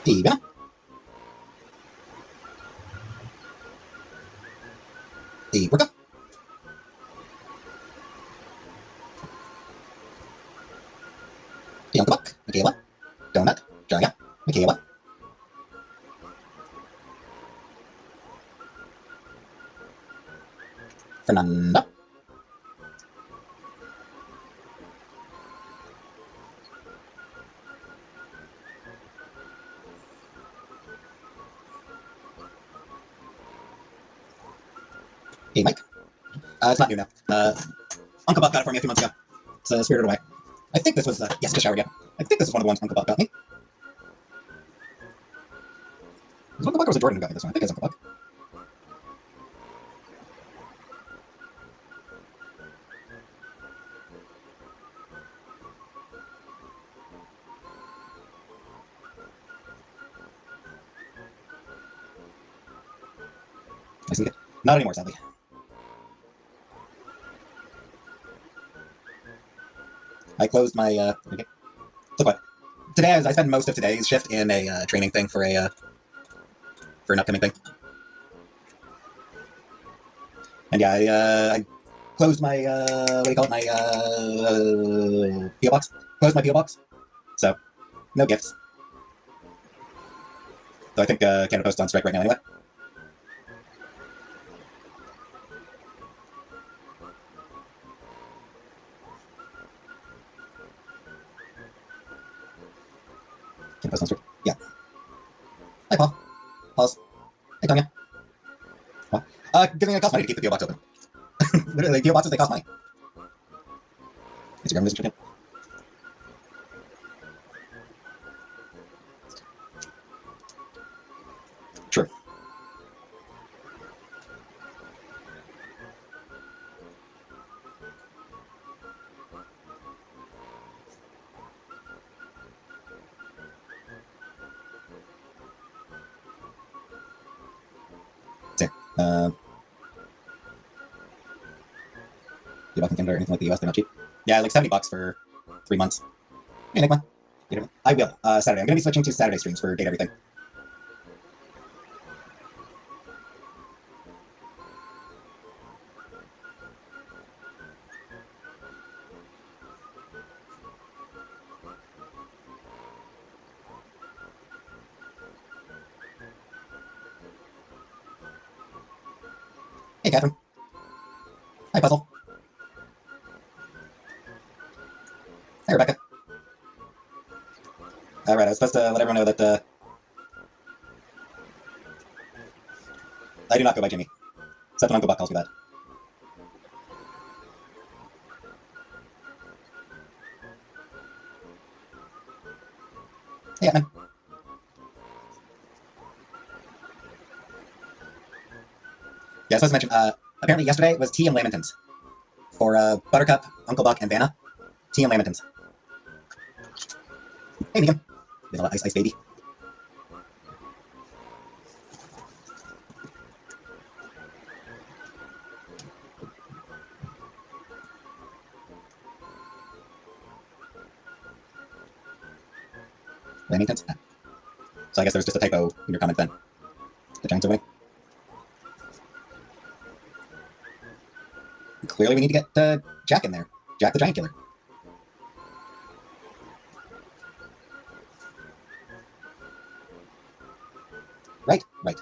Y bueno, y puerco. Y un tabac. Michaela. Donut. Jaya. Michaela. Fernanda. Hey, Mike. It's not new now. Uncle Buck got it for me a few months ago. It's spirited away. I think this was, yes, just showered again. I think this is one of the ones Uncle Buck got me. Was it Uncle Buck or was it Jordan who got me this one? I think it's Uncle Buck. I see it. Not anymore, sadly. I closed my, okay. Look what. Today, I spent most of today's shift in a training thing for for an upcoming thing. And yeah, I closed my, what do you call it, my P.O. box. Closed my P.O. box. So, no gifts. So I think Canada Post's on strike right now anyway. Canada Post on strike. Yeah. Hi, Paul. Paul's. Hey, Tonya. What? Giving it cost money to keep the P.O. box open. Literally, P.O. boxes, they cost money. Instagram visit chicken. True. So, P.O. box in Canada or anything like the US, they're not cheap. Yeah, like $70 for 3 months. Hey, Nick, one. I will. Saturday. I'm going to be switching to Saturday streams for Date Everything. Hey, Catherine. Hi, Puzzle. Hi, Rebecca. All right, I was supposed to let everyone know that I do not go by Jimmy. Except when Uncle Buck calls me that. Hey, Atman. Yeah, I was supposed to mention, apparently yesterday was tea and lamingtons. For Buttercup, Uncle Buck, and Vanna. Tea and lamingtons. Hey, Megan. Vanilla ice baby. Lamingtons? Ah. So I guess there's just a typo in your comment then. The Giants are winning. Clearly we need to get Jack in there. Jack the Giant Killer. Right, right.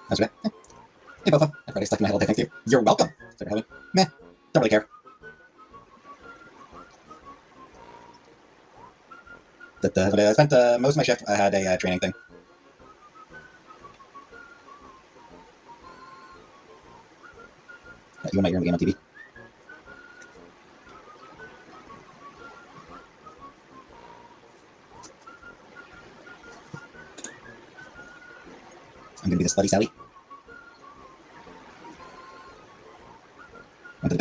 That's right. Hey, Bofa. I've already stuck in my whole day. Thank you. You're welcome. Meh. Don't really care. I spent most of my shift. I had a training thing. You might hear the game on TV. I'm gonna be the slutty Sally.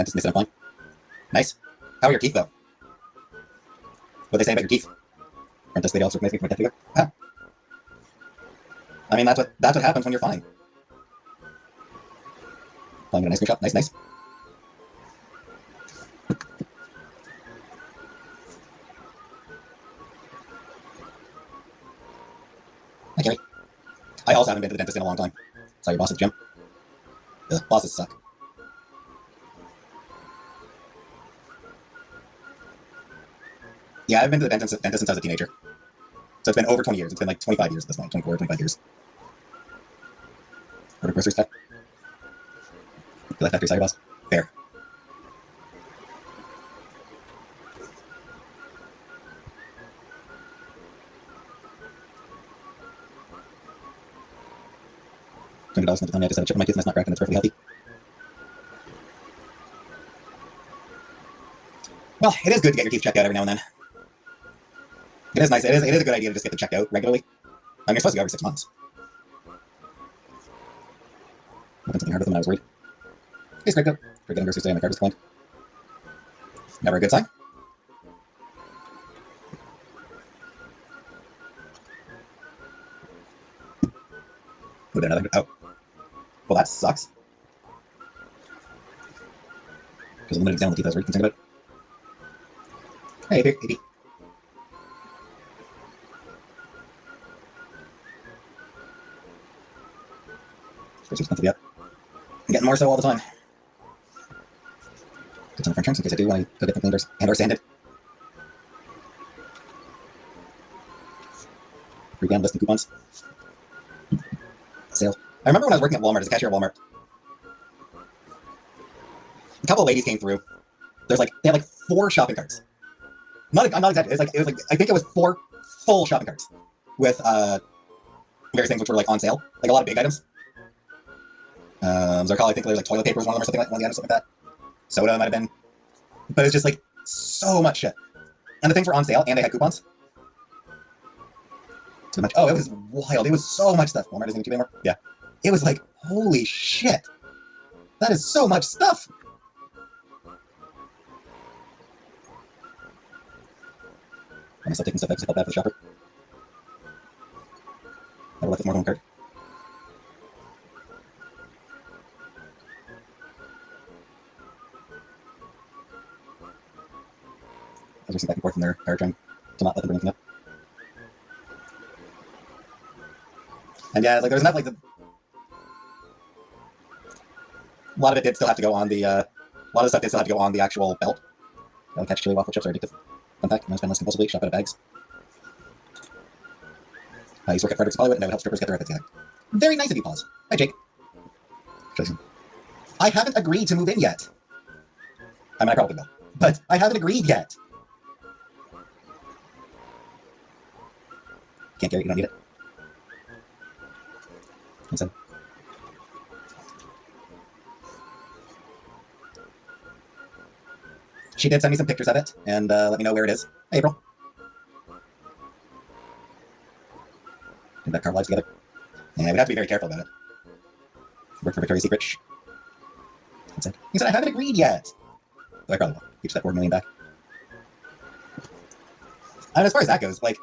Just miss it, I'm fine. Nice. How are your teeth, though? What they say about your teeth? Aren't this they also make me my teeth go? Ah. I mean, that's what happens when you're fine. Fine, get a nice screenshot. Nice, nice. Hi, Carrie. I also haven't been to the dentist in a long time. Sorry, your boss at the gym. Ugh, bosses suck. Yeah, I've been to the dentist since I was a teenager. So it's been over 20 years. It's been like 25 years at this point. 24, 25 years. Order groceries back. You left after, sorry, boss. Fair. $200 spent the time I just had a chip in my tooth and it's not cracked and it's perfectly healthy. Well, it is good to get your teeth checked out every now and then. It is nice. It is a good idea to just get them checked out regularly. I mean, you're supposed to go every 6 months. I've done something harder than I was worried. Hey, Scrape Goat. For getting groceries today, my card was declined. Never a good sign. Oh, there another. Oh. Well, that sucks. Because a limited exam on the teeth I was really concerned about. Hey, AP. It's expensive yet. I'm getting more so all the time. Good ton of French drinks in case I do when I go get them cleaned and or sanded. Free list of coupons. Sales. I remember when I was working at Walmart as a cashier at Walmart. A couple of ladies came through. They had like 4 shopping carts. I'm not exaggerating. It was like I think it was 4 full shopping carts with various things which were like on sale, like a lot of big items. As I recall, I think there was like toilet paper was one of them or something like one of the items, something like that. Soda might have been, but it's just like so much shit. And the things were on sale, and they had coupons. Too much. Oh, it was wild. It was so much stuff. Walmart isn't cheap anymore. Yeah, it was like holy shit. That is so much stuff. I'm still taking stuff out to help out for the shopper. Never left with more than one card. I was racing back and forth from their car trying to not let them bring anything up. And yeah, like there's enough like a lot of it did still have to go on the a lot of stuff did still have to go on the actual belt. Catch chili waffle chips are addictive. Fun fact, I'm spend less compulsively, shop out of bags. I used to work at Frederick's Hollywood and I would help strippers get their outfits together. Very nice of you, Paws. Hi, Jake. I haven't agreed to move in yet. I mean, I probably will, but I haven't agreed yet. Can't carry it, you don't need it. Instead. She did send me some pictures of it, and let me know where it is. Hey, April. Get that car lives together. Yeah, we'd have to be very careful about it. Work for Victoria's Secret. He said, I haven't agreed yet. So I probably will. Keep that $4 million back. And as far as that goes, like,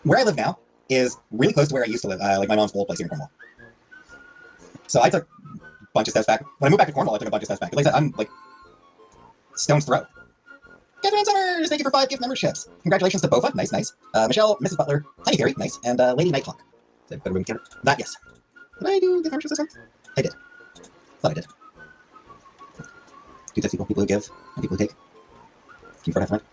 where I live now is really close to where I used to live, like my mom's old place here in Cornwall. So I took a bunch of steps back. When I moved back to Cornwall, I took a bunch of steps back. Like I said, I'm like stone's throw. Catherine Summers, thank you for 5 gift memberships. Congratulations to Bofa, nice, nice. Michelle, Mrs. Butler, Tiny Theory, nice, and Lady Nightclock. Did I put a room counter? That, yes. Did I do gift memberships this month? I did. Thought I did. Do test people who give and people who take. Keep for half rent.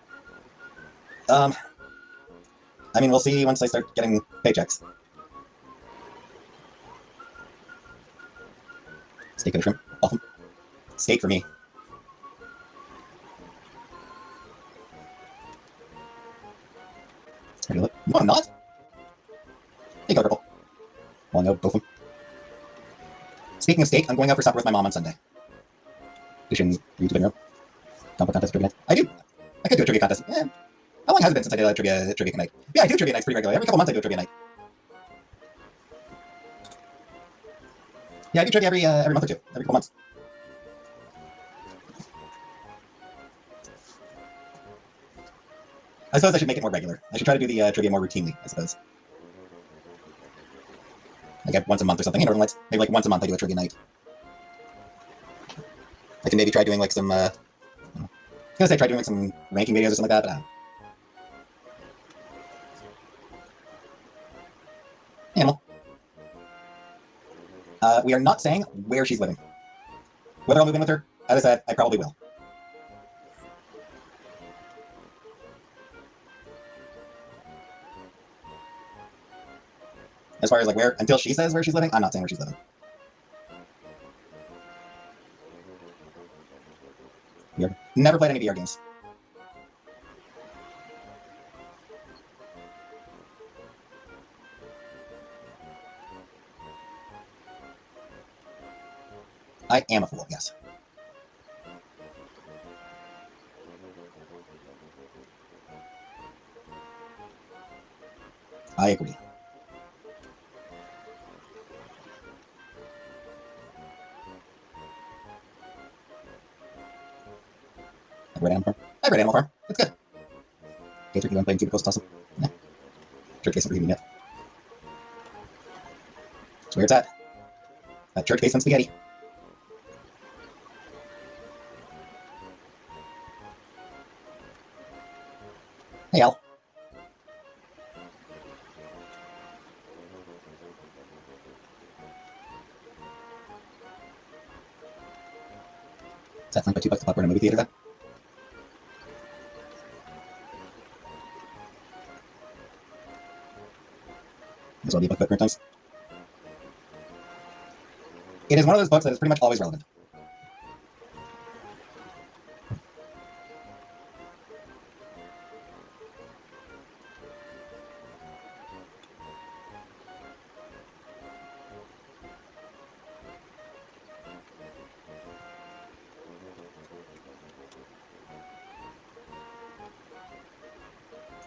I mean, we'll see once I start getting paychecks. Steak and a shrimp, awesome. Steak for me. You want a nut? Hey, go purple. Well, no, both of them. Speaking of steak, I'm going out for supper with my mom on Sunday. Fishing YouTube video. Combo contest trivia night. I do. I could do a trivia contest. Yeah. How long has it been since I did a trivia night? Yeah, I do trivia nights pretty regularly. Every couple months I do a trivia night. Yeah, I do trivia every month or two. Every couple months. I suppose I should make it more regular. I should try to do the trivia more routinely, I suppose. Like once a month or something. Maybe like once a month I do a trivia night. I can maybe try doing like some, I was gonna say try doing like some ranking videos or something like that, but I don't know. Animal. We are not saying where she's living. Whether I'll move in with her, as I said, I probably will. As far as like where, until she says where she's living, I'm not saying where she's living. Never played any VR games. I am a fool, yes. I agree. I've read Animal Farm. I've read Animal Farm. It's good. Gator, you want to play Cubicle? It's awesome. Yeah. Church basement reading yet. That's where it's at. Church basement spaghetti. Hey, Al. Is that flanked by $2 to popcorn in a movie theater then? This will be a book about current times. It is one of those books that is pretty much always relevant.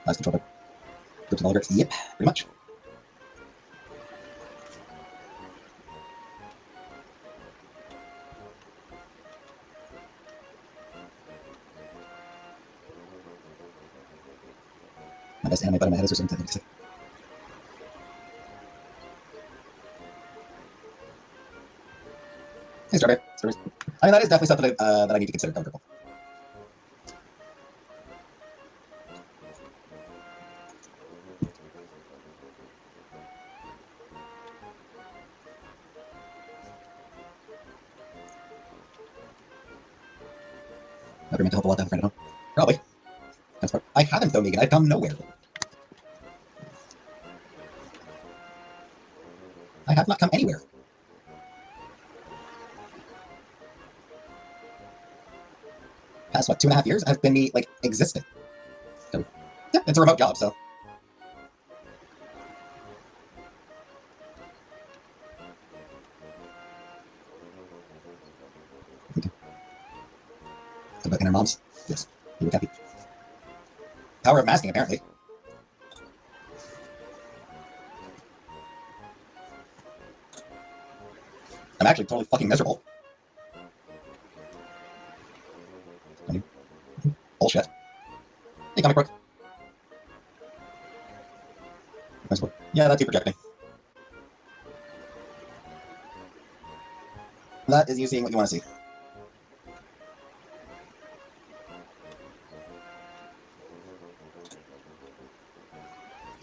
Last control groups of oligarchs. Yep, pretty much. My best anime, but in my head is or something. Hey, Strawberry. I mean, that is definitely something that I need to consider comfortable. Never meant to help a lot to have a friend at home. Probably. That's part. I haven't though, Megan. I've gone nowhere. I have not come anywhere. Past what, 2.5 years? I've been me like existing. So, yeah, it's a remote job, so. About inner moms? Yes. You would happy. Power of masking, apparently. I'm actually totally fucking miserable. Bullshit. Hey, comic book. Yeah, that's you projecting. That is you seeing what you want to see.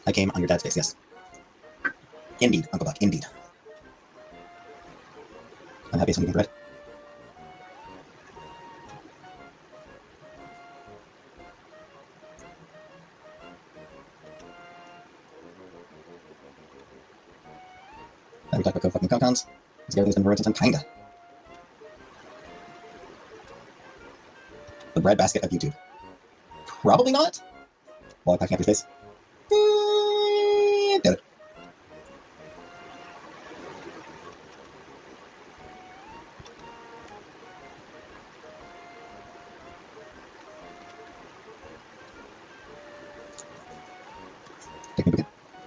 I came on your dad's face, yes. Indeed, Uncle Buck, indeed. I'm happy something bread. We talk about fucking compounds. Everything's been ruined since I'm kinda. The breadbasket of YouTube. Probably not. While I can't be face. Did it.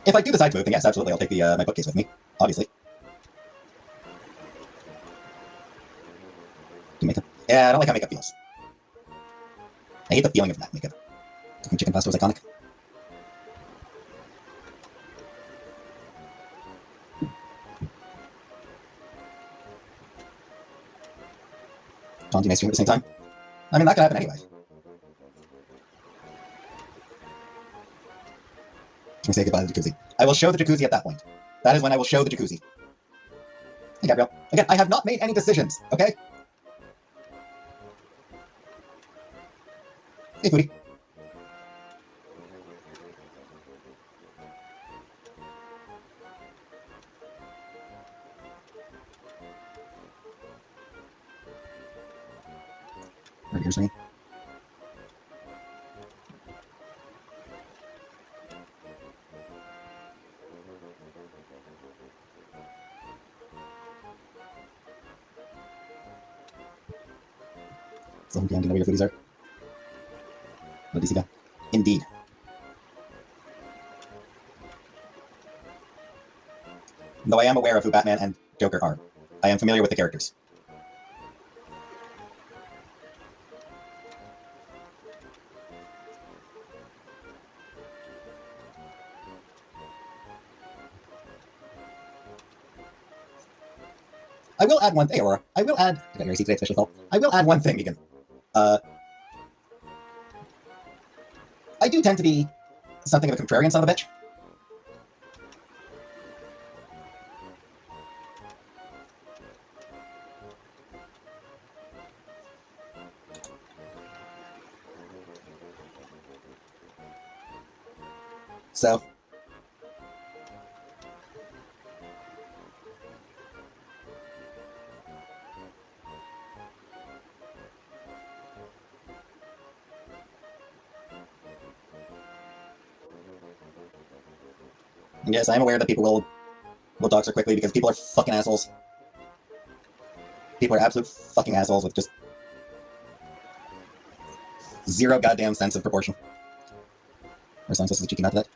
If I do decide to move, then yes, absolutely, I'll take the my bookcase with me. Obviously. Do makeup? Yeah, I don't like how makeup feels. I hate the feeling of that makeup. Cooking chicken pasta was iconic. Taunting my stream at the same time. I mean, that could happen anyway. Can we say goodbye to the jacuzzi? I will show the jacuzzi at that point. That is when I will show the jacuzzi. Hey, Gabriel. Again, I have not made any decisions, okay? Hey, Foodie. Right here's me. So I'm know where your foodies are. What does he got? Indeed. Though I am aware of who Batman and Joker are, I am familiar with the characters. I will add one thing, Aurora. I will add... I got your receipt today, especially Phil. I will add one thing, Megan. I do tend to be something of a contrarian son of a bitch. So... yes, I am aware that people will dox her quickly because people are fucking assholes. People are absolute fucking assholes with just zero goddamn sense of proportion. Or someone says a cheeky nut to that.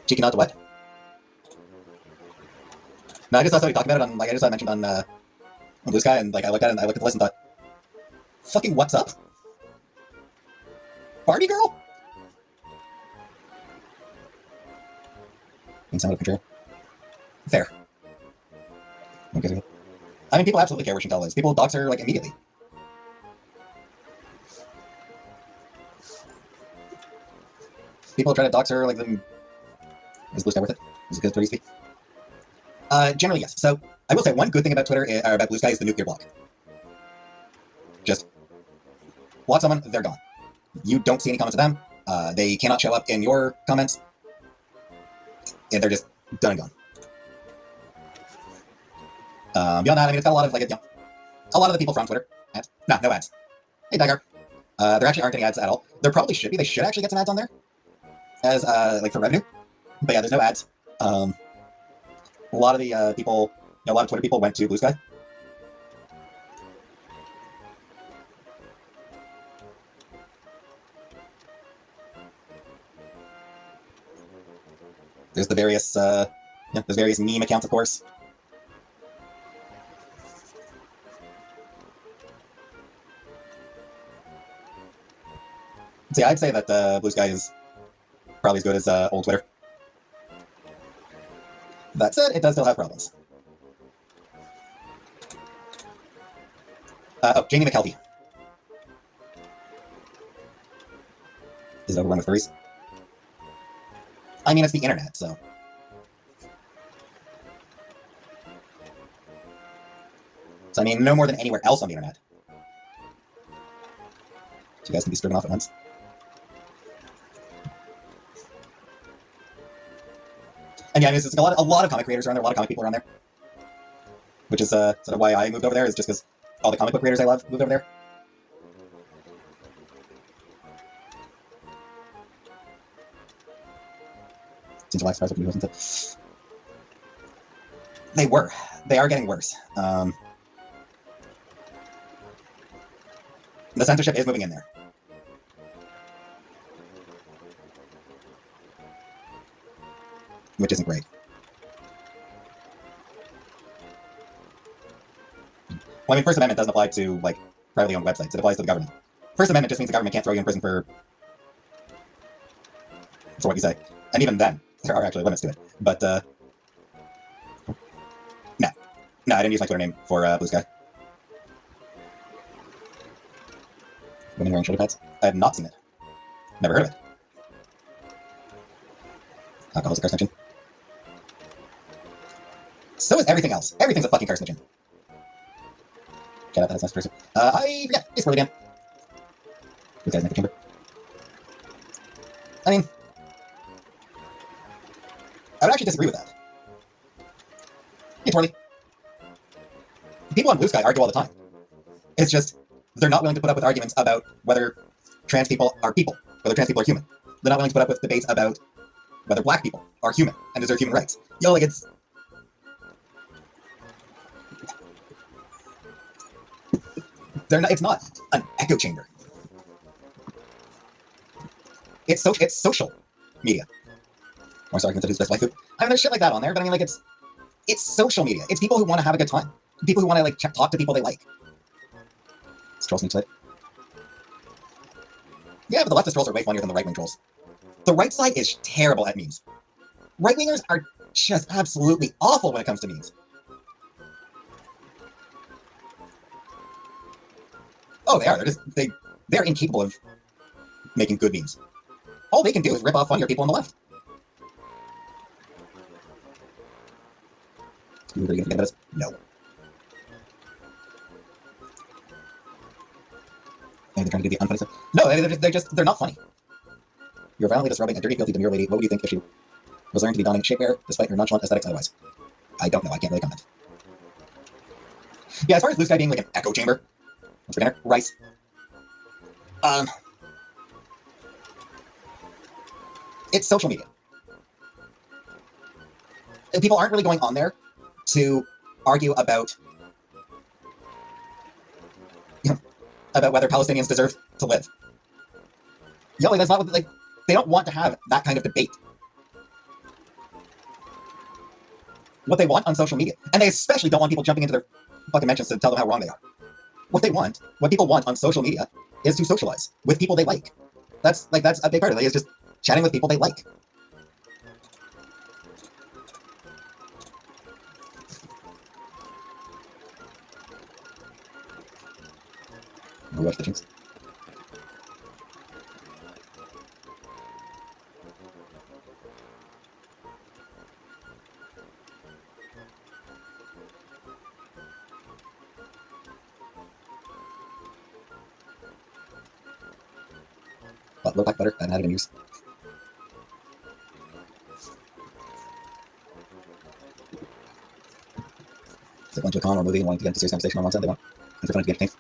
Cheeky nut to what? No, I just saw somebody talking about it on, like, I just saw it mentioned on Blue Sky, and, like, I looked at it and I looked at the list and thought, fucking what's up? Barbie girl? Somewhat contrary. Fair. Okay. I mean, people absolutely care where Chantel is. People dox her, like, immediately. People try to dox her, like, them... Is Blue Sky worth it? Is it good Twitter speak? Generally, yes. So, I will say one good thing about Twitter, or about Blue Sky, is the nuclear block. Just block someone, they're gone. You don't see any comments of them. They cannot show up in your comments. And they're just done and gone. Beyond that, I mean, it's got a lot of, like, you know, a lot of the people from Twitter. Ads? No ads. Hey, Dagger. There actually aren't any ads at all. There probably should be. They should actually get some ads on there. As, like, for revenue. But yeah, there's no ads. A lot of the people, you know, a lot of Twitter people went to Blue Sky. There's the various, yeah, there's various meme accounts, of course. So yeah, I'd say that Blue Sky is probably as good as old Twitter. That said, it does still have problems. Oh, Jamie McKelvey. Is it overrun with furries? I mean, it's the internet, so... So, I mean, no more than anywhere else on the internet. So you guys can be stripping off at once. And yeah, it's like a lot of comic creators are on there, a lot of comic people are on there. Which is sort of why I moved over there, is just because all the comic book creators I love moved over there. Seems to lack surprise what wasn't it? They were. They are getting worse. The censorship is moving in there. Which isn't great. Well, I mean, First Amendment doesn't apply to, like, privately owned websites. It applies to the government. First Amendment just means the government can't throw you in prison for for what you say. And even then, there are actually limits to it. But, no. No, I didn't use my Twitter name for Blue Sky. Women wearing shoulder pads? I have not seen it. Never heard of it. Alcohol is a carcinogen. So is everything else. Everything's a fucking carcinogen. Shout out, that is nice person. I forget. It's really damn. This guy's in the chamber. I mean, I would actually disagree with that. Hey, Twirly. People on Blue Sky argue all the time. It's just, they're not willing to put up with arguments about whether trans people are people, whether trans people are human. They're not willing to put up with debates about whether black people are human and deserve human rights. Yo, like, it's... it's not an echo chamber. It's social media. Or sorry, who's best life food. I mean, there's shit like that on there, but I mean, like, it's social media. It's people who want to have a good time. People who want to, like, talk to people they like. It's trolls into it. Yeah, but the leftist trolls are way funnier than the right-wing trolls. The right side is terrible at memes. Right-wingers are just absolutely awful when it comes to memes. Oh, they are. They're incapable of making good memes. All they can do is rip off funnier people on the left. Are you really gonna forget about us? No. They're trying to do the unfunny stuff. No, they're not funny. You're violently disrobing a dirty, filthy, demure lady. What would you think if she was learned to be dominant shapewear, despite her nonchalant aesthetics otherwise? I don't know. I can't really comment. Yeah, as far as Blue Sky being like an echo chamber, what's for dinner? Rice. It's social media. People aren't really going on there to argue about whether Palestinians deserve to live. Yeah, like, that's not what, like, they don't want to have that kind of debate. What they want on social media, and they especially don't want people jumping into their fucking mentions to tell them how wrong they are. What people want on social media is to socialize with people they like. That's a big part of it, is just chatting with people they like. Watch the chinks. Low pack butter, I haven't had it in years. It's like going to a con or a movie and wanting to get into serious conversation on one side, they want and for fun to be entertained.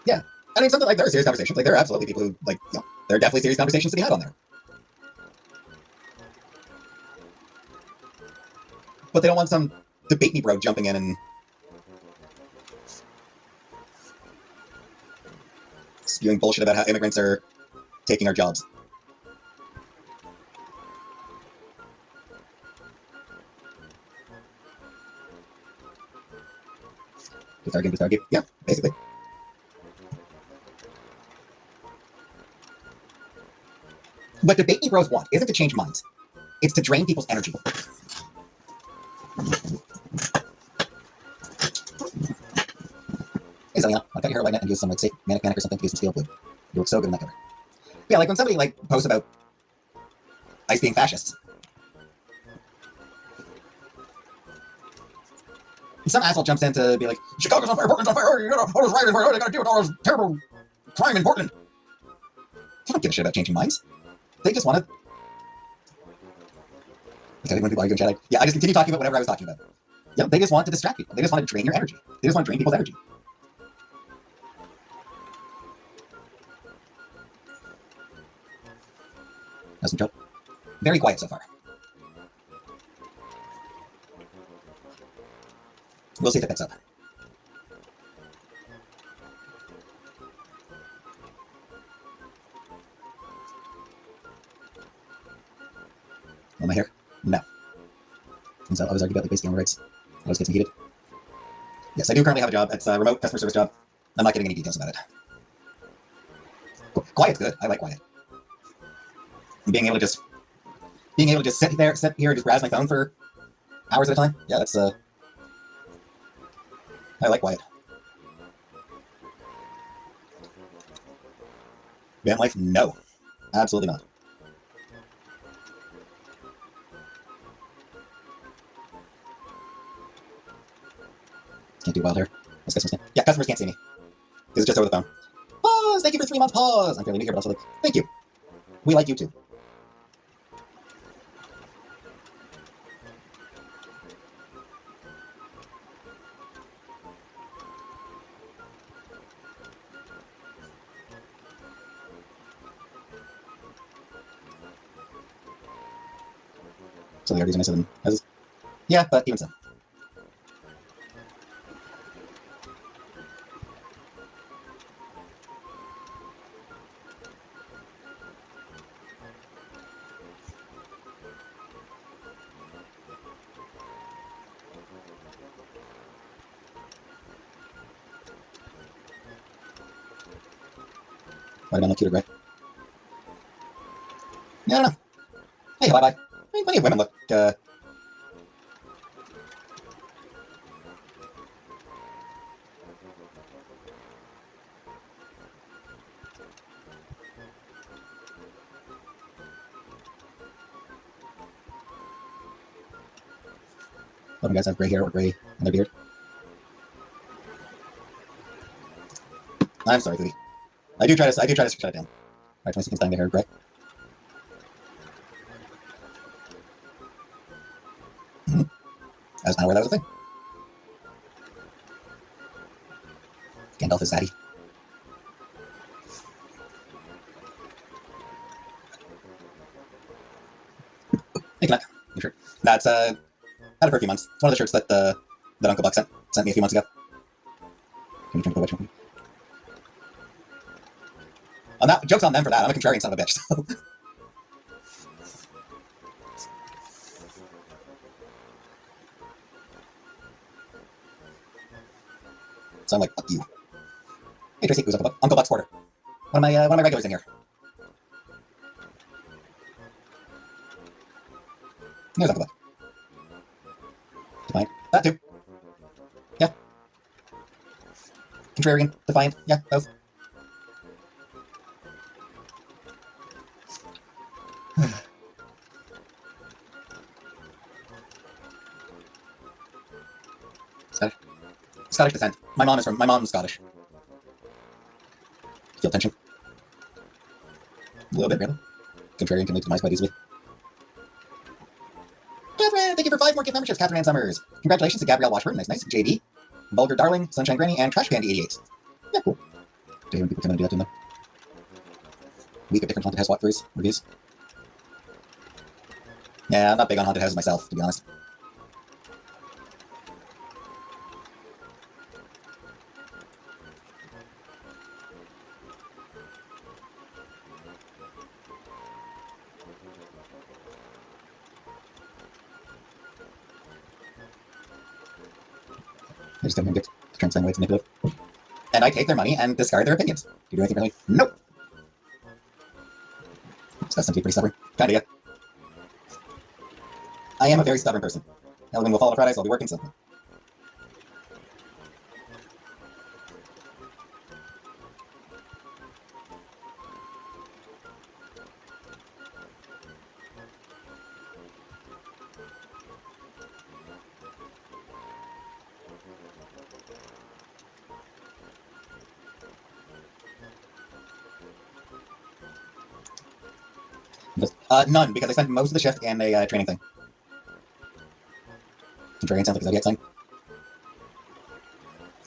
Yeah. I mean, something like, there are serious conversations. Like, there are absolutely people who, like, you know, there are definitely serious conversations to be had on there. But they don't want some debate me bro jumping in and spewing bullshit about how immigrants are taking our jobs. Just argue. Yeah, basically. What debate me bros want isn't to change minds. It's to drain people's energy. Hey Zelina, I got your hair light and use some like safe manic or something to do some steel blue. You look so good in that cover. Yeah, like when somebody like posts about ICE being fascists. Some asshole jumps in to be like, Chicago's on fire, Portland's on fire, you know, all those rioting, what are they gonna do with all this terrible crime in Portland? They don't give a shit about changing minds. They just want to... Okay, when people argue in chat, yeah, I just continue talking about whatever I was talking about. Yeah, they just want to distract people. They just want to drain your energy. They just want to drain people's energy. How's some joke? Very quiet so far. We'll see if it picks up. On my hair? No. And so I was arguing about like basic human rights. I was getting heated. Yes, I do currently have a job. It's a remote customer service job. I'm not getting any details about it. Quiet's good. I like quiet. And being able to just being able to just sit here and just browse my phone for hours at a time. Yeah, that's I like quiet. Van life? No, absolutely not. Can't do wild hair. Most customers can't. Yeah, customers can't see me because it's just over the phone. Pause. Thank you for 3 months. Pause. I'm fairly new here, but also like, thank you. We like you too. So the RDs are nicer than houses. Yeah, but even so. Might have been look cute or gray. Yeah, I don't know. Hey, bye-bye. I mean, plenty of women look, a lot of guys have gray hair or gray in their beard. I'm sorry, Foodie. I do try to shut it down. Alright, 20 seconds dyeing their hair gray. I was not aware that was a thing. Gandalf is zaddy. Hey, Canuck. New shirt. That's had it for a few months. It's one of the shirts that that Uncle Buck sent me a few months ago. Can you drink the witch? On that, joke's on them for that. I'm a contrarian son of a bitch. So. So I'm like, fuck you. Hey Tracy, who's Uncle Buck? Uncle Buck's Porter. One of my regulars in here. There's Uncle Buck. Defiant. That too. Yeah. Contrarian. Defiant. Yeah, both. Scottish. Scottish descent. My mom's Scottish. Feel tension. A little bit, really. Contrarian can lead to demise quite easily. Catherine, thank you for 5 more gift memberships, Catherine Ann Summers. Congratulations to Gabrielle Washburn, nice. JD, Vulgar Darling, Sunshine Granny, and Trash Candy 88. Yeah, cool. Do you hear people coming to do that to them? Week of different haunted house walkthroughs, reviews. Yeah, I'm not big on haunted houses myself, to be honest. I just don't get to try and find ways to manipulate. And I take their money and discard their opinions. Do you do anything really? Nope. So that's something pretty stubborn. Kinda, yeah. I am a very stubborn person. Ellen will fall on Friday, so I'll be working something. None, because I spent most of the shift in a training thing. Contrarian sounds like a Zodiac sign.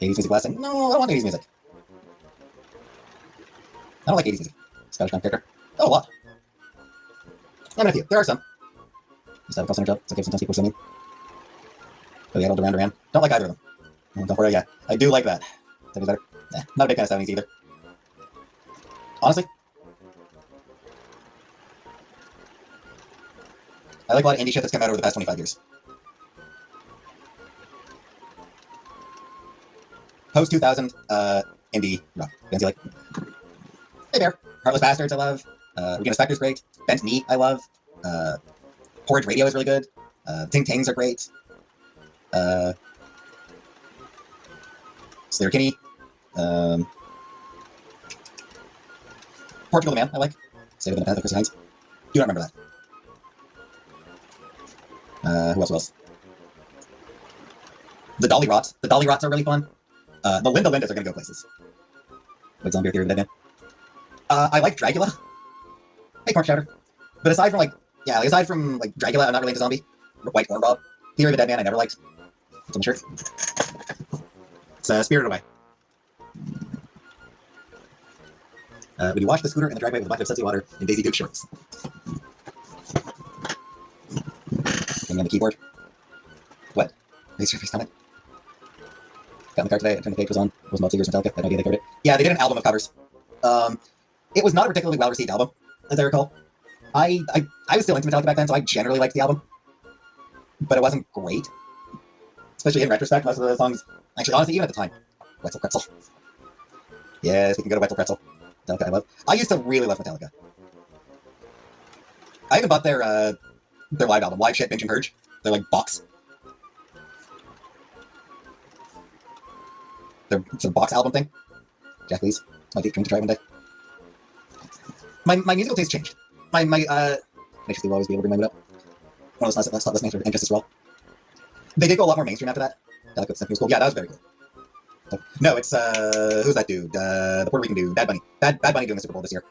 80s music blasting? No, I don't want 80s music. I don't like 80s music. Scottish Gun character. Oh, a lot. I mean, a few. There are some. Just have a call center job. It's okay sometimes people send me. Oh, yeah, Duran Duran. Don't like either of them. Oh, don't worry, yeah. I do like that. That'd be better. Not a big fan of 70s either. Honestly. I like a lot of indie shit that's come out over the past 25 years. Post 2000, indie rock. Fancy like. Hey Bear. Heartless Bastards, I love. Regina Spector's great. Bent Knee, I love. Porridge Radio is really good. Ting Tings are great. Slayer Kinney. Portugal the Man, I like. Save of the Path of Chrissy Hines. Do not remember that. Who else? The Dolly Rots. The Dolly Rots are really fun. The Linda Lindas are gonna go places. Like Zombie Theory of the Dead Man. I like Dragula. Hey, Corn Chowder. But aside from Dragula, I'm not really into zombie. White or Rob. Theory of the Dead Man, I never liked. It's on the shirt. It's Spirited Away. When you wash the scooter in the driveway with a bucket of sudsy water and Daisy Duke shorts. Hanging on the keyboard. What? Raise your face comment. Got in the car today, I turned the page, was Malt Seegers Metallica, I had no idea they covered it. Yeah, they did an album of covers. It was not a particularly well-received album, as I recall. I was still into Metallica back then, so I generally liked the album. But it wasn't great. Especially in retrospect, most of the songs, actually, honestly, even at the time. Wetzel Pretzel. Yes, we can go to Wetzel Pretzel. Metallica, I love. I used to really love Metallica. I even bought their live album, Live Shit, Binge and Purge. Their, box. Their sort of box album thing. Jack Lee's. Might be dream to try one day. My musical taste changed. Nation will always be able to bring my mood up. One of those last listening to Injustice Raw. They did go a lot more mainstream after that. Metallica Symphony was cool. Yeah, that was very cool. No, it's who's that dude? The Puerto Rican dude, Bad Bunny. Bad Bunny doing the Super Bowl this year.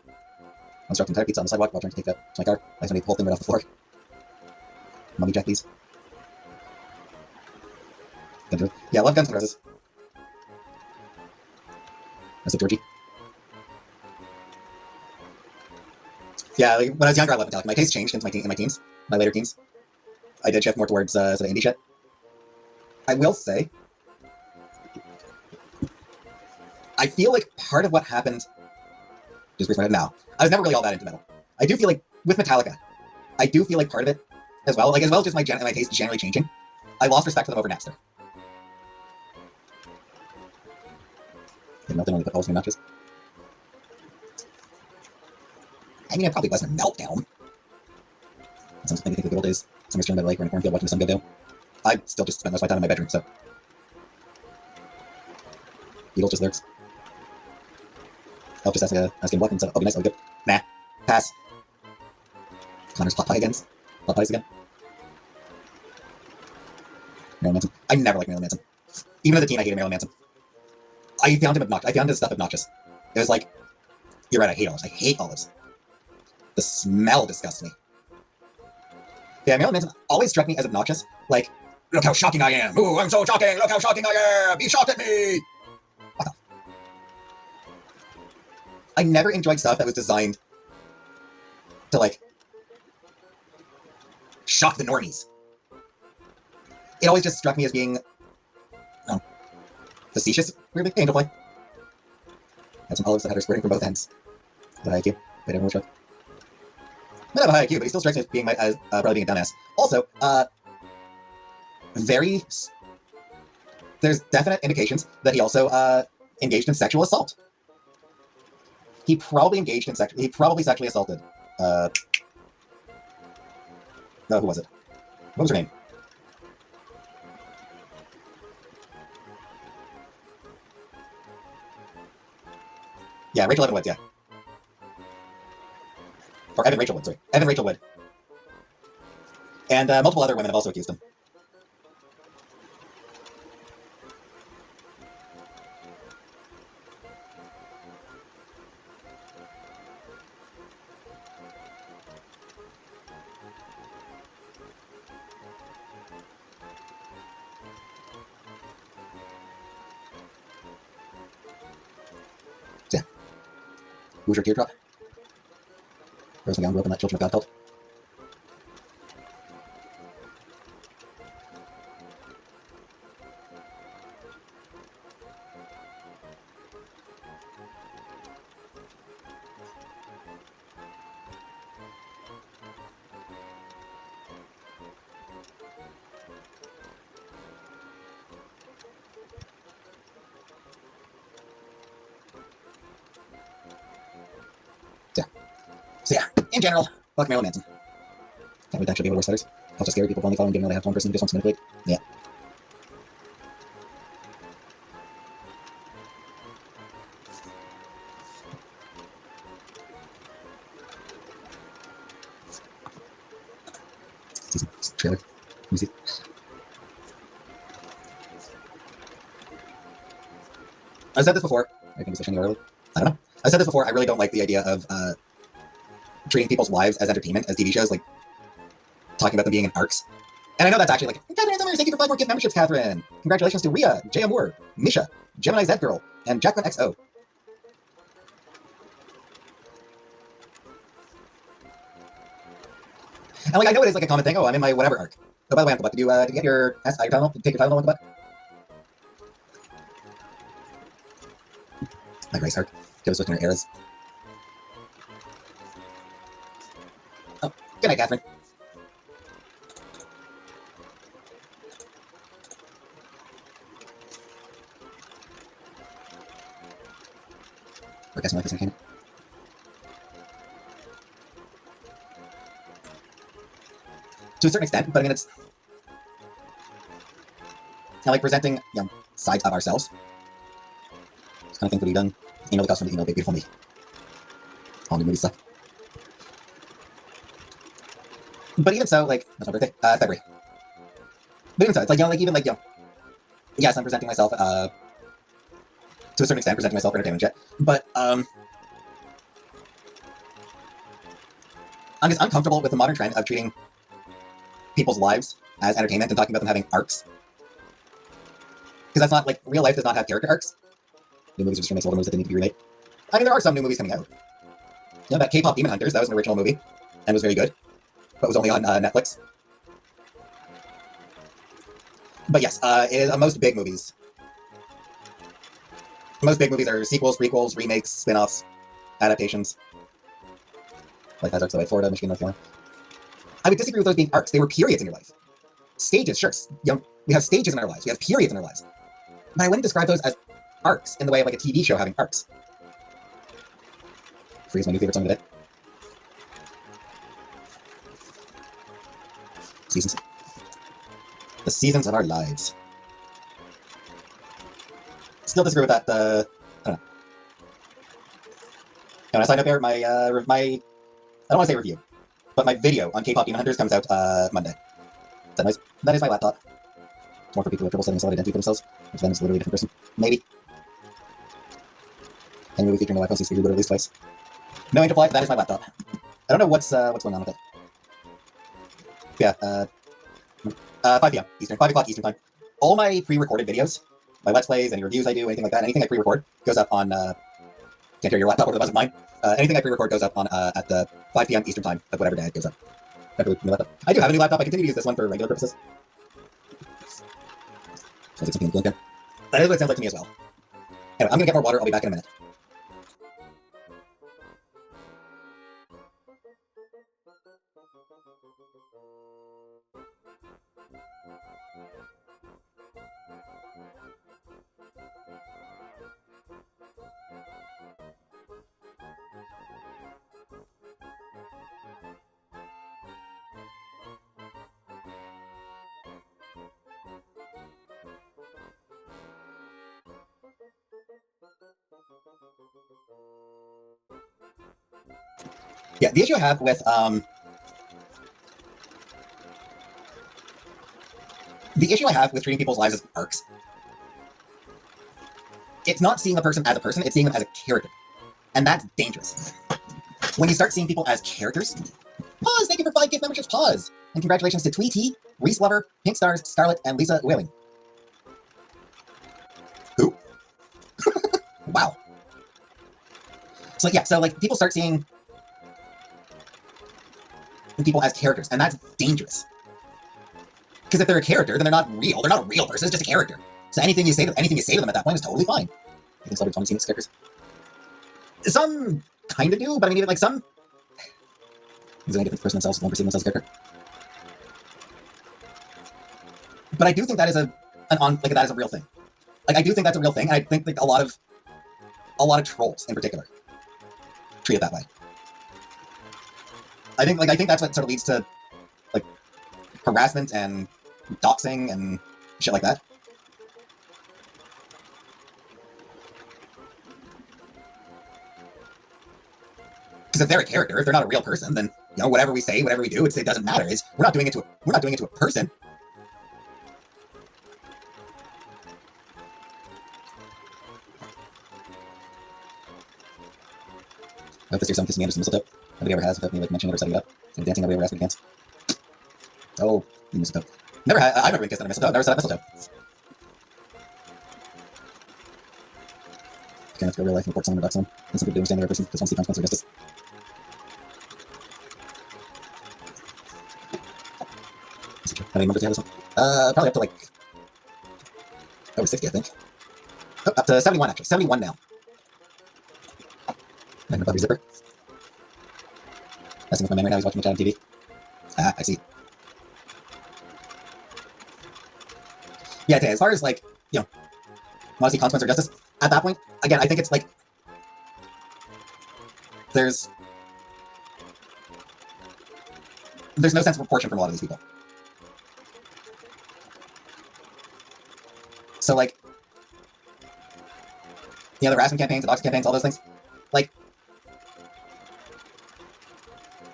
I'm stuck entire pizza on the sidewalk while trying to take that to my car. I just need the whole thing right off the floor. Mummy Jack, please. Yeah, I love Guns N' Roses. That's it, Georgie. Yeah, when I was younger, I loved Metallica. My taste changed into my later teens. I did shift more towards sort of indie shit. I will say, I feel like part of what happened, just briefly now, I was never really all that into metal. I do feel like, with Metallica, I do feel like part of it, as well as just my taste generally changing, I lost respect for them over Napster. Meltdown only put holes in your matches. I mean, it probably wasn't a meltdown. Sometimes I think of the good old days. Somebody's turned by the lake or in a cornfield watching the sun go down. I still just spend most of my time in my bedroom, so. Beatles just lyrics. I'll just ask him what, and so I'll be nice, I'll be good. Nah. Pass. Connor's pot pie again. Pot pies again. Marilyn Manson. I never liked Marilyn Manson. Even as a teen, I hated Marilyn Manson. I found him obnoxious. I found his stuff obnoxious. It was like, you're right, I hate olives. I hate olives. The smell disgusts me. Yeah, Marilyn Manson always struck me as obnoxious. Like, look how shocking I am. Ooh, I'm so shocking. Look how shocking I am. Be shocked at me. What the? I never enjoyed stuff that was designed to, shock the normies. It always just struck me as being, facetious, weirdly. Angel Play. Had some olives that had her squirting from both ends. The high IQ. Wait, everyone was drunk. I don't have a high IQ, but he still strikes me as being probably being a dumbass. Also, there's definite indications that he also engaged in sexual assault. He probably sexually assaulted. No, who was it? What was her name? Yeah, Rachel Evan Woods, yeah. Or Evan Rachel Wood, sorry. Evan Rachel Wood. And multiple other women have also accused him. So, yeah. Who's your teardrop? Rose McGowan grew up in that Children of God cult. So yeah, in general, fuck Marilyn Manson. Can't would actually be able to worse letters. Also scary people only following, given they have one person who just wants to manipulate. Yeah. Trailer. Let me see. I've said this before. I think it's early. I don't know. I've said this before. I really don't like the idea of treating people's lives as entertainment, as TV shows, like talking about them being in arcs. And I know that's actually like, Catherine Summers, thank you for 5 more gift memberships, Catherine. Congratulations to Rhea, J. Moore, Misha, Gemini Z Girl, and Jacqueline XO. And like I know it is like a common thing. Oh, I'm in my whatever arc. Oh, by the way, Uncle Buck, did you get your Tylenol? Take your Tylenol, Uncle Buck? My race arc. Give us looking at eras. Oh, good night, Catherine. We're guessing like this entertainment. To a certain extent, but I mean it's kind of like presenting, you know, sides of ourselves. It's kind of thing that we've done. Email the customer, email Big Beautiful Me. All new movies suck. But even so, like, that's my birthday, February. But even so, it's like, you know, like, even like, you know, yes, I'm presenting myself, to a certain extent, presenting myself for entertainment shit. But, I'm just uncomfortable with the modern trend of treating people's lives as entertainment and talking about them having arcs. Because that's not, like, real life does not have character arcs. New movies are just remakes of older movies that didn't need to be remade. I mean, there are some new movies coming out. You know, that K-pop Demon Hunters, that was an original movie, and was very good, but was only on Netflix. But yes, most big movies. Most big movies are sequels, prequels, remakes, spin-offs, adaptations. Like Hazard, so like Florida, Michigan, North Carolina. I would disagree with those being arcs. They were periods in your life. Stages, sure. You know, we have stages in our lives. We have periods in our lives. But I wouldn't describe those as arcs in the way of like a TV show having arcs. Free is my new favorite song of the day. Seasons. The seasons of our lives. Still disagree with that, I don't know. And on a side note there, my, I don't want to say review, but my video on K-pop Demon Hunters comes out, Monday. Is that nice? That is my laptop. It's more for people with trouble setting a solid identity for themselves, which then is literally a different person. Maybe. Any movie featuring a iPhone 6 reboot at least twice. No Angel Flight, that is my laptop. I don't know what's going on with it. Yeah, 5 p.m. Eastern, 5 o'clock Eastern time. All my pre-recorded videos, my Let's Plays, any reviews I do, anything like that, anything I pre-record goes up on, can't hear your laptop over the buzz of mine. Anything I pre-record goes up on, at the 5 p.m. Eastern time of whatever day it goes up. I do have a new laptop. I continue to use this one for regular purposes. Sounds like something like that. That is what it sounds like to me as well. Anyway, I'm gonna get more water. I'll be back in a minute. Yeah, the issue I have with treating people's lives as arcs, it's not seeing a person as a person, it's seeing them as a character. And that's dangerous. When you start seeing people as characters, pause, thank you for 5 gift memberships, pause. And congratulations to Tweety, Reese Lover, Pink Stars, Scarlett, and Lisa Whaling. Who? Wow. So yeah, so like people start seeing people as characters, and that's dangerous. Because if they're a character, then they're not real. They're not a real person. It's just a character. So anything you say to them at that point is totally fine. You think celebrities want to see characters? Some kind of do, but I mean, even like some. Is there any different person themselves? One perceiving themselves as a character. But I do think that is that is a real thing. Like I do think that's a real thing, and I think like a lot of trolls in particular treat it that way. I think that's what sort of leads to like harassment and doxing and shit like that. Because if they're a character, if they're not a real person, then whatever we say, whatever we do, it doesn't matter. We're not doing it to a person. I hope this year someone kisses me under some mistletoe. Nobody ever has without me mentioning it or setting it up. So dancing, nobody ever asked me to dance. Oh, you mistletoe. I've never been kissed under mistletoe. I've never set up mistletoe. Okay, let's go real life and report someone or dox someone. And simply doing standing person because one see consequence or justice. How many members do you have this one? Probably up to like over 60, I think. Oh, up to 71 actually. 71 now. I'm above your zipper. Messing with my man right now, he's watching the chat on TV. Ah, I see. Yeah, as far as like, want to see consequence or justice, at that point, again, I think it's like, there's no sense of proportion from a lot of these people. So like, the harassment campaigns, the doxing campaigns, all those things, like,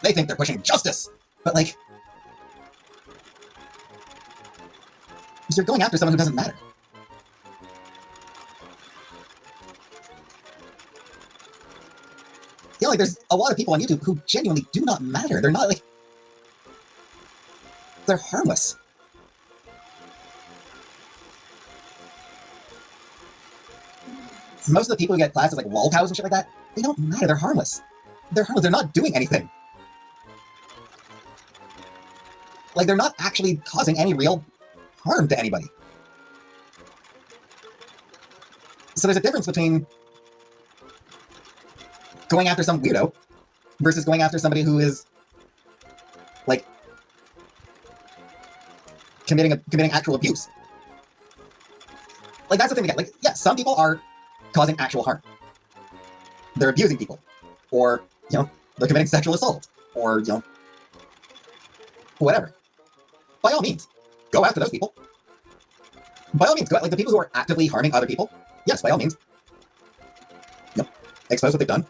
they think they're pushing justice, but like, you're going after someone who doesn't matter. Like there's a lot of people on YouTube who genuinely do not matter. They're not like, they're harmless. Most of the people who get classes like lol cows and shit like that, they don't matter. They're harmless. They're harmless. They're not doing anything. Like, they're not actually causing any real harm to anybody. So there's a difference between going after some weirdo versus going after somebody who is, like, committing actual abuse. Like, that's the thing to get. Like, yeah, some people are causing actual harm. They're abusing people. Or, they're committing sexual assault. Or, whatever. By all means, go after those people. By all means, go after, like, the people who are actively harming other people. Yes, by all means. Expose what they've done.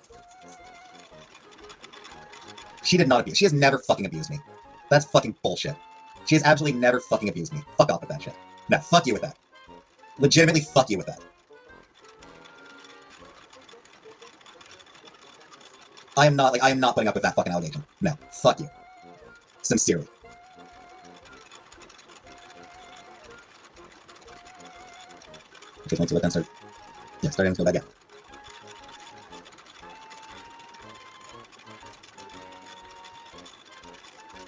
She did not abuse. She has never fucking abused me. That's fucking bullshit. She has absolutely never fucking abused me. Fuck off with that shit. No, fuck you with that. Legitimately fuck you with that. I am not putting up with that fucking allegation. No, fuck you. Sincerely. Okay, let's let them start. Yeah, start into that again.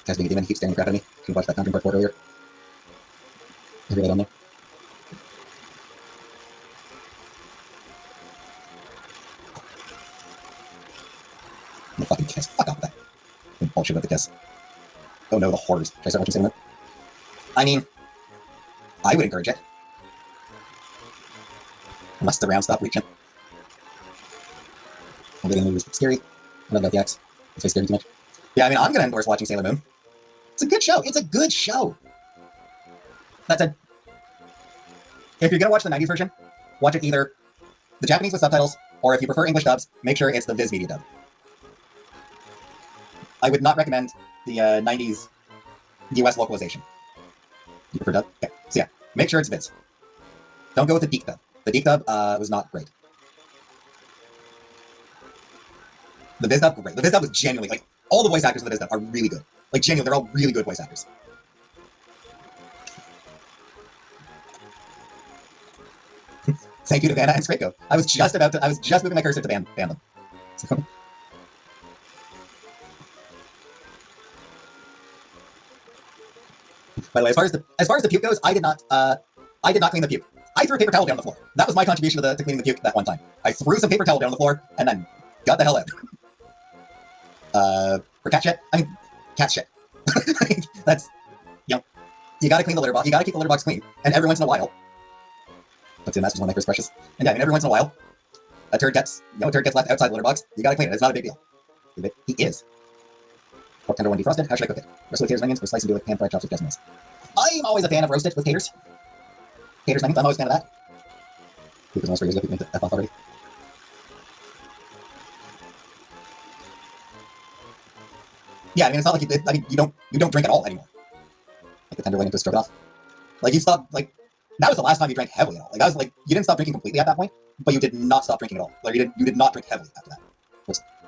Guys being a demon, he keeps staring crap at me. Can you watch that Conjuring Part 4 earlier? Is it on there? The fucking kiss. Fuck off with that. Bullshit with the kiss. Oh no, the horrors. Should I start watching Sailor Moon? I mean, I would encourage it. Unless the round stop reaching. I'm getting the movie was scary. I don't know about the X. It's very scary too much. Yeah, I mean, I'm gonna endorse watching Sailor Moon. It's a good show. It's a good show. That's a... If you're gonna watch the 90s version, watch it either the Japanese with subtitles, or if you prefer English dubs, make sure it's the Viz Media dub. I would not recommend the 90s US localization. You prefer dub? Okay. So yeah, make sure it's Viz. Don't go with the Deke dub. The Deke dub was not great. The Viz dub, great. The Viz dub was genuinely, like, all the voice actors in the Viz dub are really good. Like, genuinely, they're all really good voice actors. Thank you to Vanna and Scraco. I was just moving my cursor to ban them. So. By the way, as far as the puke goes, I did not clean the puke. I threw a paper towel down the floor. That was my contribution to cleaning the puke that one time. I threw some paper towel down the floor and then got the hell out. For cat shit? I mean, cat shit. That's, you gotta clean the litter box. You gotta keep the litter box clean. And every once in a while, let's see, that's one of my first brushes. And yeah, I mean, every once in a while, a turd gets left outside the litter box. You gotta clean it. It's not a big deal. He is. Pork tenderloin defrosted. How should I cook it? Roast with taters and onions, or slice and do it with pan-fried chops with jasmine. I'm always a fan of roasted with taters. Taters and onions, I'm always a fan of that. Because almost 4 years ago, people made the F off already. Yeah, I mean, it's not like you don't drink at all anymore. Like the tenderloin into a stroganoff. Like you stopped, like, that was the last time you drank heavily at all. Like, that was like, you didn't stop drinking completely at that point, but you did not stop drinking at all. Like, you did not drink heavily after that.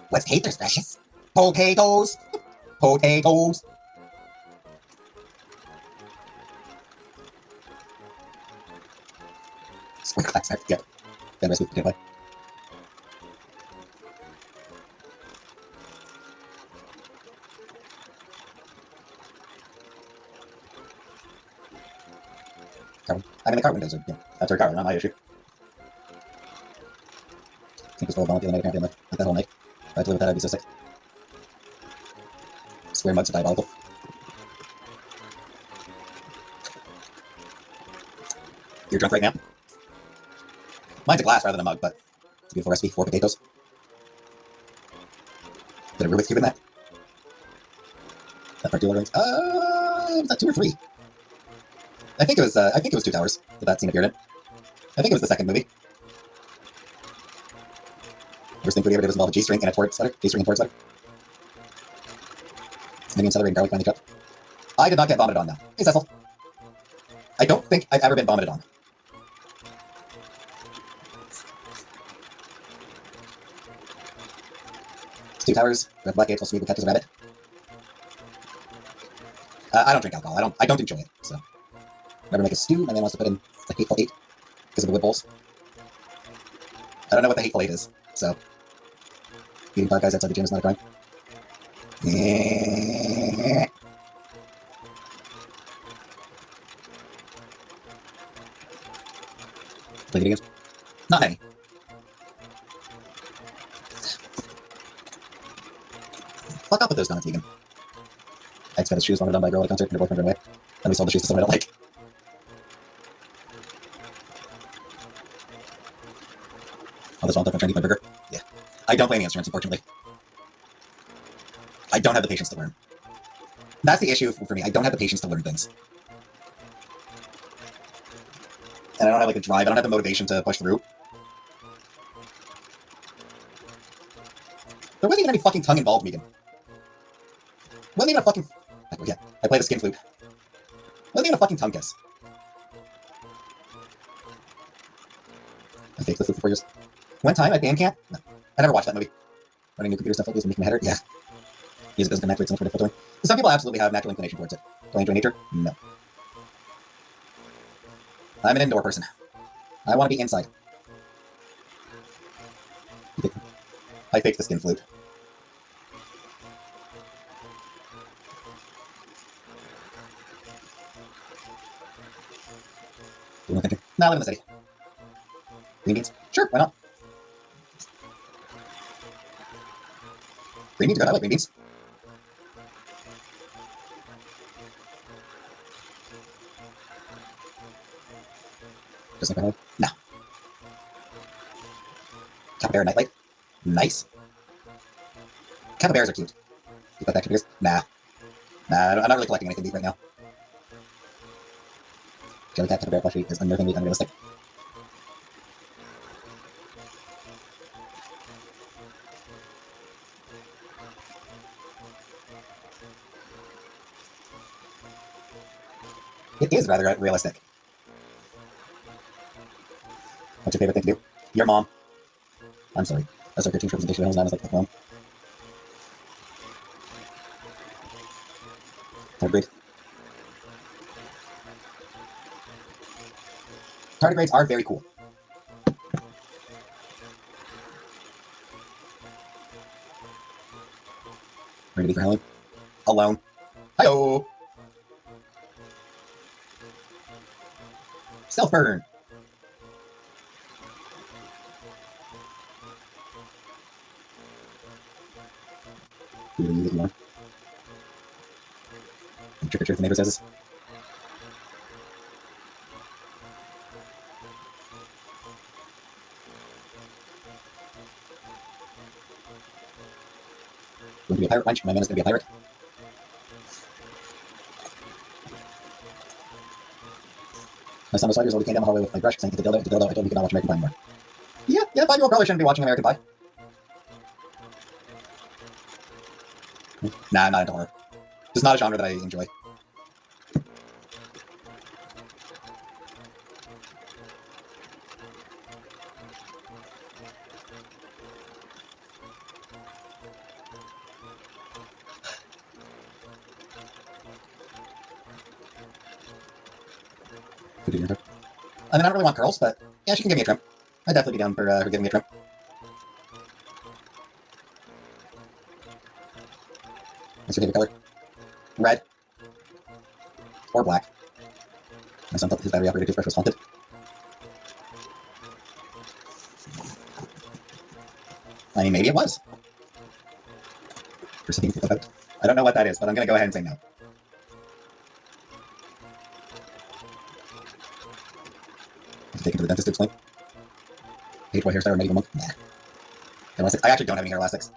What's taters, precious? Potatoes! Potatoes! Square class, I forget. Then rest with potato pie. Carbon. I mean, the car windows are, that's our car, not my issue. Sink was full of vomit the other night, apparently, like that whole night. If I had to live with that, I'd be so sick. Square mugs are diabolical. You're drunk right now? Mine's a glass rather than a mug, but it's a beautiful recipe. 4 potatoes. Did a Rubik's Cube in that? That particular range? Was that 2 or 3? I think it was 2 Towers that scene appeared in. I think it was the second movie. Worst thing Foodie ever did was involve a G-string and a Torrid sweater. G-string and Torrid sweater. Onion, celery, and garlic finely chopped. I did not get vomited on now. Hey, Cecil. I don't think I've ever been vomited on. It's 2 Towers. Red Black Gates will sweet with Tetris Rabbit. I don't drink alcohol. I don't enjoy it. So, never make a stew. My man wants to put in the Hateful Eight because of the wood bowls. I don't know what the Hateful Eight is. So, eating 5 guys outside the gym is not a crime. Yeah. Play video games? Not many. Fuck off with those donuts, vegan. I just got his shoes vomited on by a girl at a concert and her boyfriend ran away. Then we sold the shoes to someone I don't like. Oh, this all up, I'm trying to eat my burger. Yeah. I don't play any instruments, unfortunately. I don't have the patience to learn. That's the issue for me. I don't have the patience to learn things. And I don't have like a drive. I don't have the motivation to push through. There wasn't even any fucking tongue involved, Megan. Wasn't even a fucking... Oh, yeah, I play the skin flute. Wasn't even a fucking tongue kiss. I faked the flute for 4 years. One time at band camp? No. I never watched that movie. Running new computer stuff like this and making a header? Yeah. Music doesn't naturally so much for difficult doing. Some people absolutely have natural inclination towards it. Do I enjoy nature? No. I'm an indoor person. I want to be inside. I faked the skin flute. Do you want to think? No, I live in the city. Green beans? Sure, why not? Green beans are good. I like green beans. Just like my home? No. Capybara nightlight? Nice. Capybaras are cute. You got that capybaras? Nah. Nah, I'm not really collecting anything deep right now. Jelly cat capybara plushie is unnervingly unrealistic. It is rather realistic. What's your favorite thing to do? Your mom. I'm sorry. That's our cartoon representation of Hill's like mom. Tardigrade. Tardigrades are very cool. Ready to be for Halloween? Alone. Hi-oh! Self-burn! Trick or treat the neighbor's houses. Going to be a pirate lunch. My man is going to be a pirate. My son was 5 years old. He came down the hallway with my brush saying, "It's a dildo, it's a dildo." I told him he could not watch American Pie anymore. Yeah, 5-year-old probably shouldn't be watching American Pie. Nah, I'm not into horror. It's not a genre that I enjoy. Foodie intro. I mean, I don't really want curls, but yeah, she can give me a trim. I'd definitely be down for her giving me a trim. What's your favorite color? Red. Or black. My son thought his battery-operated toothbrush was haunted. I mean, maybe it was. For something to think about. I don't know what that is, but I'm going to go ahead and say no. Take him to the dentist to explain. Page boy hairstyle or medieval monk? Nah. Elastics? I actually don't have any hair elastics.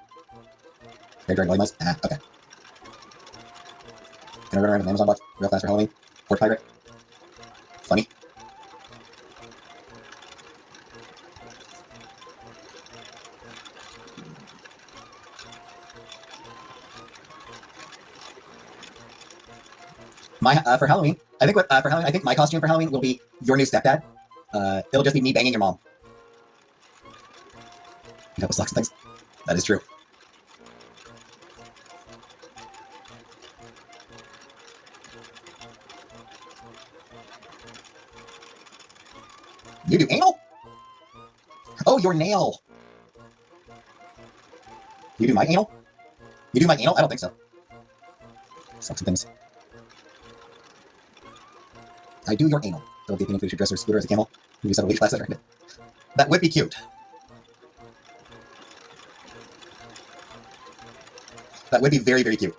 Hair drying body mice? Ah, okay. Can I run around with an Amazon box real fast for Halloween? Port pirate? Funny. My for Halloween, I think for Halloween, I think my costume for Halloween will be your new stepdad. It'll just be me banging your mom. A couple socks and things. That is true. You do anal? Oh, your nail. You do my anal? You do my anal? I don't think so. Socks and things. I do your anal. Don't be opinion food dresser scooter as a camel. You just have a leash class that it. That would be cute. That would be very, very cute.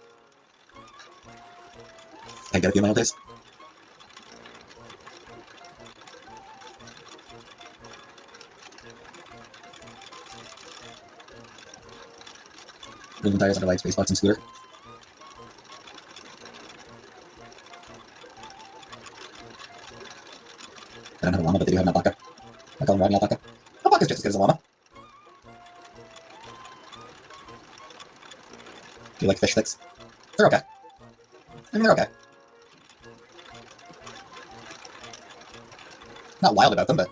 I get a few my old days. Green tires, underlights, space box, and scooter. I don't have a llama, but they do have an alpaca. I call him Rodney Alpaca. Alpaca's just as good as a llama. Do you like fish sticks? They're okay. I mean, they're okay. Not wild about them, but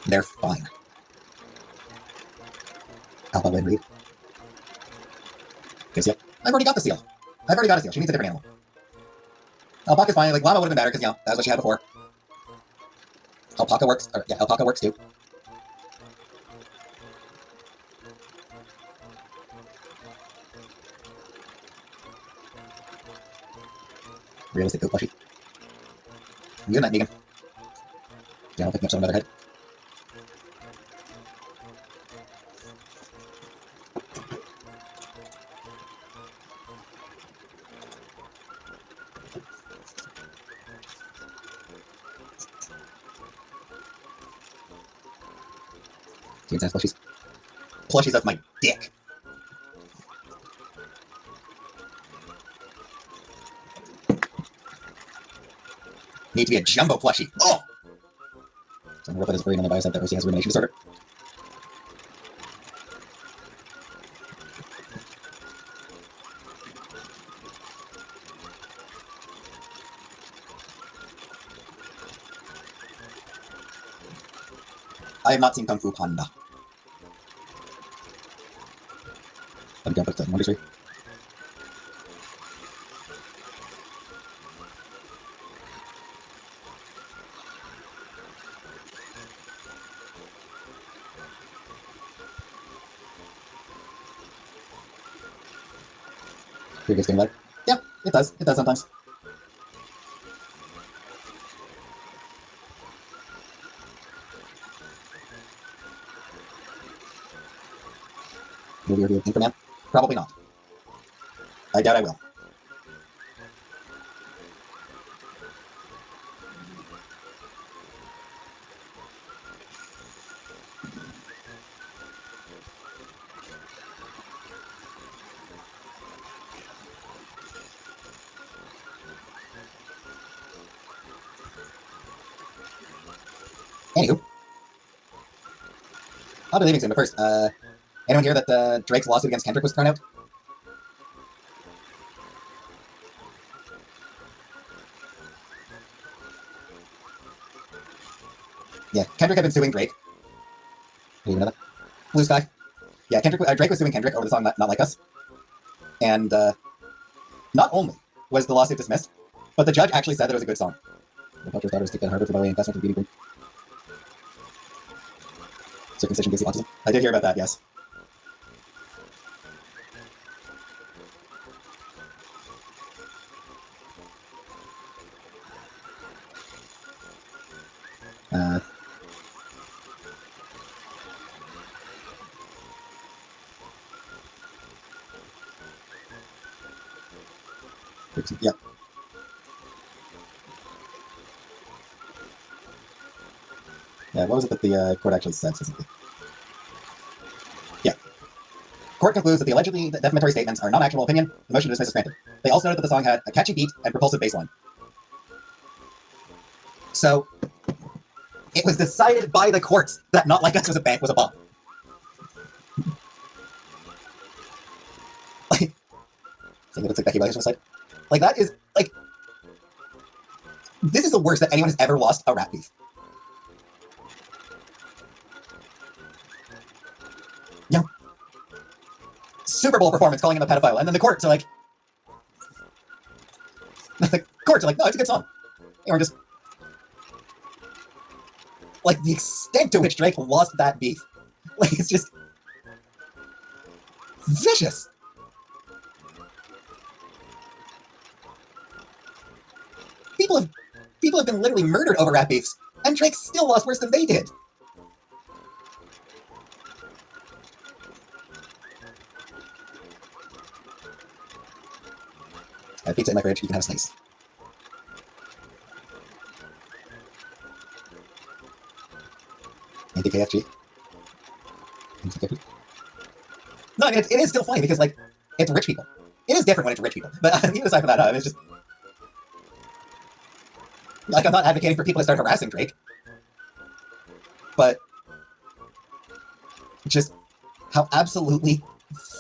they're fine. Alpha Blade Reed. Okay, seal. I've already got the seal. I've already got a seal. She needs a different animal. Alpaca's fine. Like, llama would have been better, because, you know, that was what she had before. Alpaca works. Or, yeah, alpaca works, too. Realistic goat plushie. Good night, Negan. Yeah, I'll pick me up some other head. Teen size plushies. Plushies of my dick. Need to be a jumbo plushie. Oh! So I'm that is very non-biased that Rosie has a rumination disorder. I have not seen Kung Fu Panda. Let me go put it in Wonder Tree. Here it gets getting light. Yep, it does. It does sometimes. Movie review of Inframan? Probably not. I doubt I will. Anywho, I'll be leaving soon, but first, anyone hear that Drake's lawsuit against Kendrick was thrown out? Yeah, Kendrick had been suing Drake. Do you even know that? Blue Sky. Yeah, Drake was suing Kendrick over the song Not Like Us. And not only was the lawsuit dismissed, but the judge actually said that it was a good song. The Poacher's daughters took that Harvard for belly investment to the beauty room. Circumcision gives you autism. I did hear about that, yes. Yeah. Yeah, what was it that the court actually said specifically? Yeah. Court concludes that the allegedly defamatory statements are non-actionable opinion. The motion to dismiss is granted. They also noted that the song had a catchy beat and propulsive bass line. So, it was decided by the courts that Not Like Us was a bomb. Like, so it's like Becky Williams side. Like, that is, like, this is the worst that anyone has ever lost a rap beef. You know, Super Bowl performance calling him a pedophile, and then the courts are like, no, it's a good song. And we're just, like, the extent to which Drake lost that beef, like, it's just vicious. People have been literally murdered over rap beefs, and Drake still lost worse than they did. I have pizza in my fridge, you can have a slice. Anti-KFG. No, I mean, it is still funny because, like, it's rich people. It is different when it's rich people. But even aside from that, it's just... Like, I'm not advocating for people to start harassing Drake. But... just how absolutely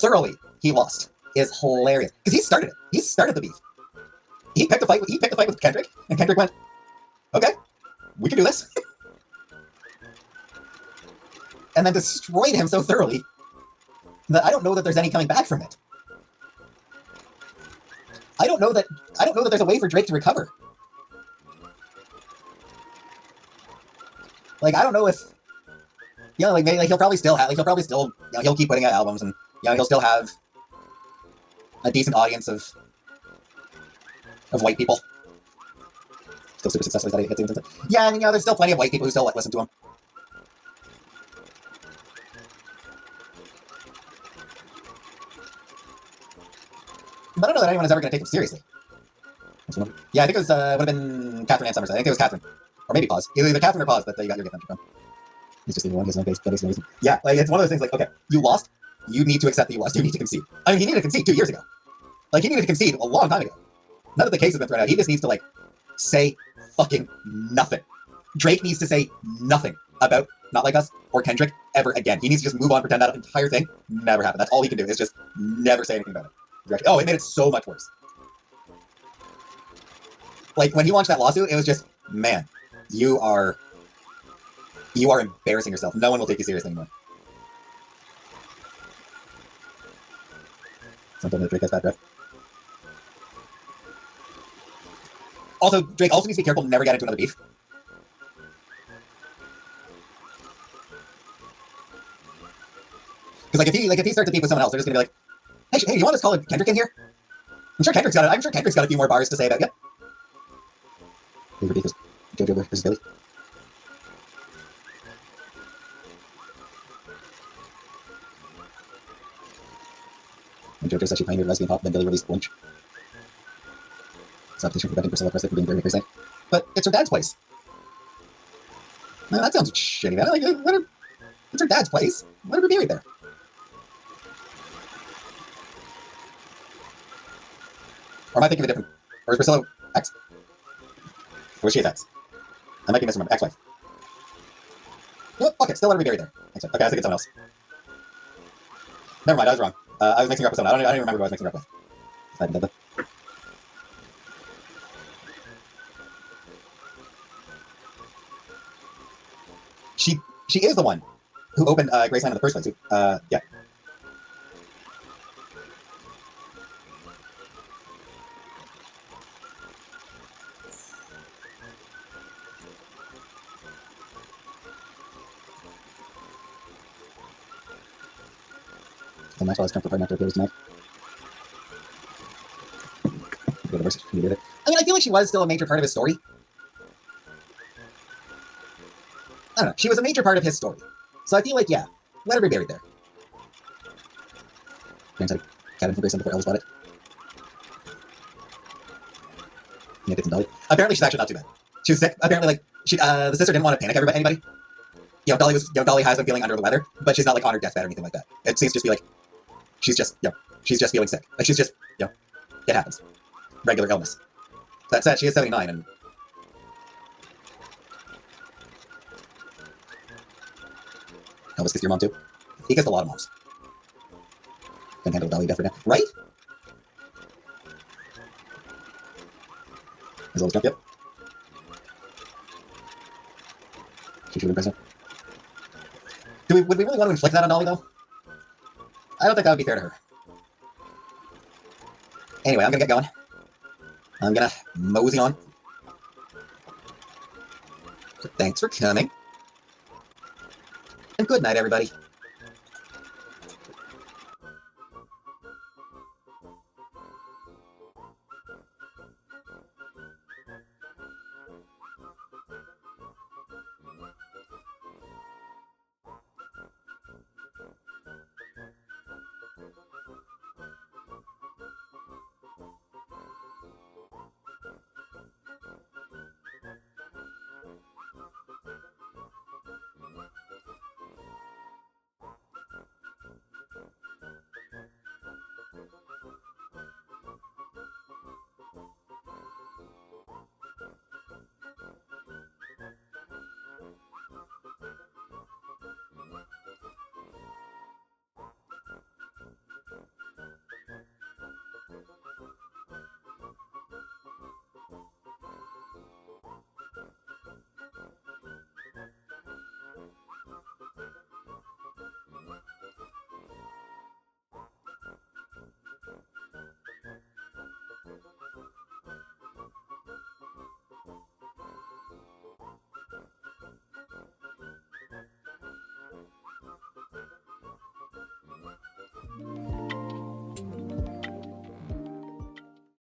thoroughly he lost is hilarious. Because he started it. He started the beef. He picked a fight with Kendrick, and Kendrick went, okay, we can do this. And then destroyed him so thoroughly that I don't know that there's any coming back from it. I don't know that there's a way for Drake to recover. Like, I don't know if, you know, like, maybe, like, he'll probably still, you know, he'll keep putting out albums, and, you know, he'll still have a decent audience of white people. Still super successful. Yeah, and, you know, there's still plenty of white people who still, like, listen to him. But I don't know that anyone is ever going to take him seriously. Yeah, I think it was, would have been Catherine Ann Summers. I think it was Catherine. Or maybe Pause. Either Catherine or Pause that you got your gift from. He's just the one who's no base reason. Yeah, like, it's one of those things like, okay, you lost. You need to accept that you lost. You need to concede. I mean, he needed to concede 2 years ago. Like, he needed to concede a long time ago. None of the case has been thrown out. He just needs to, like, say fucking nothing. Drake needs to say nothing about Not Like Us or Kendrick ever again. He needs to just move on, pretend that entire thing never happened. That's all he can do, is just never say anything about it. Oh, it made it so much worse. Like, when he launched that lawsuit, it was just, man, you are embarrassing yourself. No one will take you seriously anymore. Something that Drake has bad breath. Also, Drake also needs to be careful to never get into another beef. Because, like, if he starts a beef with someone else, they're just gonna be like, hey, you want us to call Kendrick in here? I'm sure Kendrick's got a few more bars to say about it. Favorite beef is JoJo versus Billy. When JoJo said she pioneered lesbian pop, then Billy released Blinch. It's not petition preventing Priscilla Presley from being very percent. But it's her dad's place. No, that sounds shitty, man. Like, it's her dad's place. Let her be buried there. Or am I thinking of a different... Or is Priscilla ex? Or is she his ex? I might be misremembering. Ex-wife. Nope, fuck it, still let her be buried there. Okay, I was thinking someone else. Never mind, I was wrong. I was mixing her up with someone. I don't even remember who I was mixing her up with. She is the one who opened Graceland in the first place. Yeah. And that's why I was comfortable after appears tonight. I mean, I feel like she was still a major part of his story. I don't know. She was a major part of his story. So I feel like, yeah, let her be buried there. Granted, cabin from Graceland before Elvis bought it. Yeah, Peetz and Dolly. Apparently, she's actually not too bad. She was sick. Apparently, like, the sister didn't want to panic anybody. Dolly has been feeling under the weather, but she's not like on her deathbed or anything like that. It seems to just be like, she's just feeling sick. Like, she's just, it happens. Regular illness. That said, she is 79, and Elvis kissed your mom too? He kissed a lot of moms. Can handle Dolly death for now. Right? His little jump, yep. She should have been president. Would we really want to inflict that on Dolly, though? I don't think that would be fair to her. Anyway, I'm gonna get going. I'm gonna mosey on. So thanks for coming. And good night, everybody.